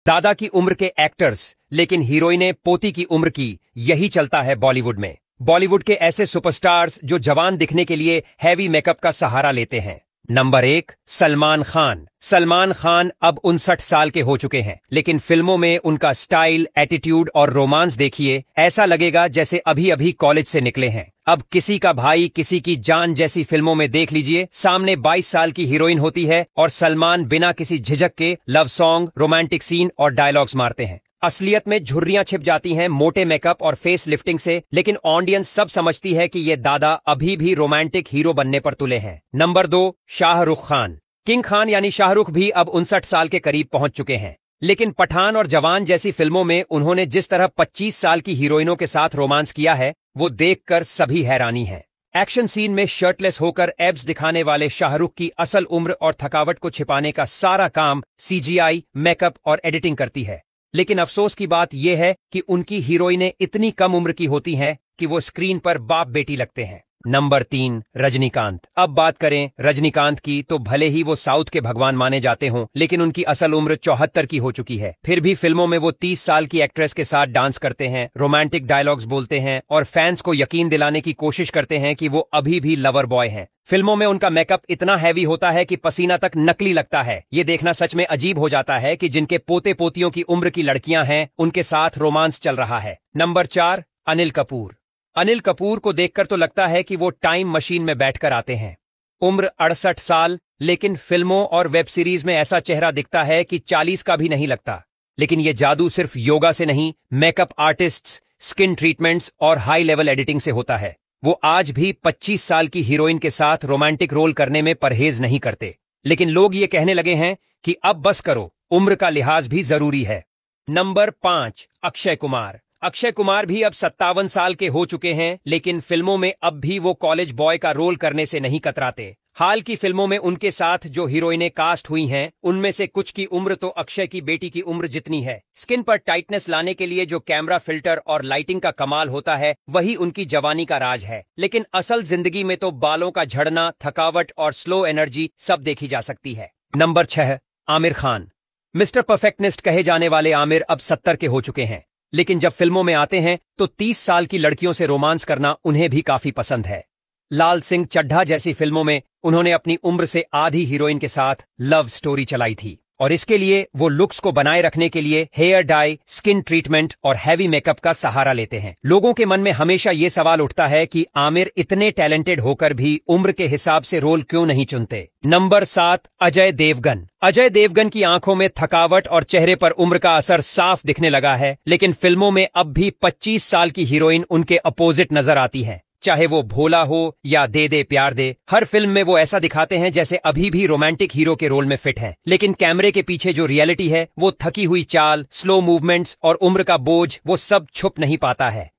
दादा की उम्र के एक्टर्स लेकिन हीरोइनें पोती की उम्र की, यही चलता है बॉलीवुड में। बॉलीवुड के ऐसे सुपरस्टार्स जो जवान दिखने के लिए हैवी मेकअप का सहारा लेते हैं। नंबर 1, सलमान खान। सलमान खान अब 59 साल के हो चुके हैं, लेकिन फिल्मों में उनका स्टाइल, एटीट्यूड और रोमांस देखिए, ऐसा लगेगा जैसे अभी अभी कॉलेज से निकले हैं। अब किसी का भाई किसी की जान जैसी फिल्मों में देख लीजिए, सामने 22 साल की हीरोइन होती है और सलमान बिना किसी झिझक के लव सॉन्ग, रोमांटिक सीन और डायलॉग्स मारते हैं। असलियत में झुर्रियां छिप जाती हैं मोटे मेकअप और फेस लिफ्टिंग से, लेकिन ऑडियंस सब समझती है कि ये दादा अभी भी रोमांटिक हीरो बनने पर तुले हैं। नंबर 2, शाहरुख खान। किंग खान यानी शाहरुख भी अब 59 साल के करीब पहुंच चुके हैं, लेकिन पठान और जवान जैसी फिल्मों में उन्होंने जिस तरह 25 साल की हीरोइनों के साथ रोमांस किया है, वो देखकर सभी हैरानी है। एक्शन सीन में शर्टलेस होकर एब्स दिखाने वाले शाहरुख की असल उम्र और थकावट को छिपाने का सारा काम सीजीआई, मेकअप और एडिटिंग करती है। लेकिन अफसोस की बात यह है कि उनकी हीरोइनें इतनी कम उम्र की होती हैं कि वो स्क्रीन पर बाप बेटी लगते हैं। नंबर 3, रजनीकांत। अब बात करें रजनीकांत की तो भले ही वो साउथ के भगवान माने जाते हों, लेकिन उनकी असल उम्र 74 की हो चुकी है। फिर भी फिल्मों में वो 30 साल की एक्ट्रेस के साथ डांस करते हैं, रोमांटिक डायलॉग्स बोलते हैं और फैंस को यकीन दिलाने की कोशिश करते हैं कि वो अभी भी लवर बॉय हैं। फिल्मों में उनका मेकअप इतना हैवी होता है कि पसीना तक नकली लगता है। ये देखना सच में अजीब हो जाता है कि जिनके पोते पोतियों की उम्र की लड़कियां हैं, उनके साथ रोमांस चल रहा है। नंबर 4, अनिल कपूर। अनिल कपूर को देखकर तो लगता है कि वो टाइम मशीन में बैठकर आते हैं। उम्र 68 साल, लेकिन फिल्मों और वेब सीरीज में ऐसा चेहरा दिखता है कि 40 का भी नहीं लगता। लेकिन ये जादू सिर्फ योगा से नहीं, मेकअप आर्टिस्ट्स, स्किन ट्रीटमेंट्स और हाई लेवल एडिटिंग से होता है। वो आज भी 25 साल की हीरोइन के साथ रोमांटिक रोल करने में परहेज नहीं करते। लेकिन लोग ये कहने लगे हैं कि अब बस करो, उम्र का लिहाज भी जरूरी है। नंबर 5, अक्षय कुमार। अक्षय कुमार भी अब 57 साल के हो चुके हैं, लेकिन फिल्मों में अब भी वो कॉलेज बॉय का रोल करने से नहीं कतराते। हाल की फिल्मों में उनके साथ जो हीरोइनें कास्ट हुई हैं, उनमें से कुछ की उम्र तो अक्षय की बेटी की उम्र जितनी है। स्किन पर टाइटनेस लाने के लिए जो कैमरा फिल्टर और लाइटिंग का कमाल होता है, वही उनकी जवानी का राज है। लेकिन असल जिंदगी में तो बालों का झड़ना, थकावट और स्लो एनर्जी सब देखी जा सकती है। Number 6, Aamir Khan. Mister perfectionist कहे जाने वाले आमिर अब 70 के हो चुके हैं, लेकिन जब फिल्मों में आते हैं तो 30 साल की लड़कियों से रोमांस करना उन्हें भी काफी पसंद है। लाल सिंह चड्ढा जैसी फिल्मों में उन्होंने अपनी उम्र से आधी हीरोइन के साथ लव स्टोरी चलाई थी, और इसके लिए वो लुक्स को बनाए रखने के लिए हेयर डाई, स्किन ट्रीटमेंट और हैवी मेकअप का सहारा लेते हैं। लोगों के मन में हमेशा ये सवाल उठता है कि आमिर इतने टैलेंटेड होकर भी उम्र के हिसाब से रोल क्यों नहीं चुनते। नंबर 7, अजय देवगन। अजय देवगन की आंखों में थकावट और चेहरे पर उम्र का असर साफ दिखने लगा है, लेकिन फिल्मों में अब भी 25 साल की हीरोइन उनके अपोजिट नजर आती है। चाहे वो भोला हो या दे दे प्यार दे, हर फिल्म में वो ऐसा दिखाते हैं जैसे अभी भी रोमांटिक हीरो के रोल में फिट हैं। लेकिन कैमरे के पीछे जो रियलिटी है, वो थकी हुई चाल, स्लो मूवमेंट्स और उम्र का बोझ, वो सब छुप नहीं पाता है।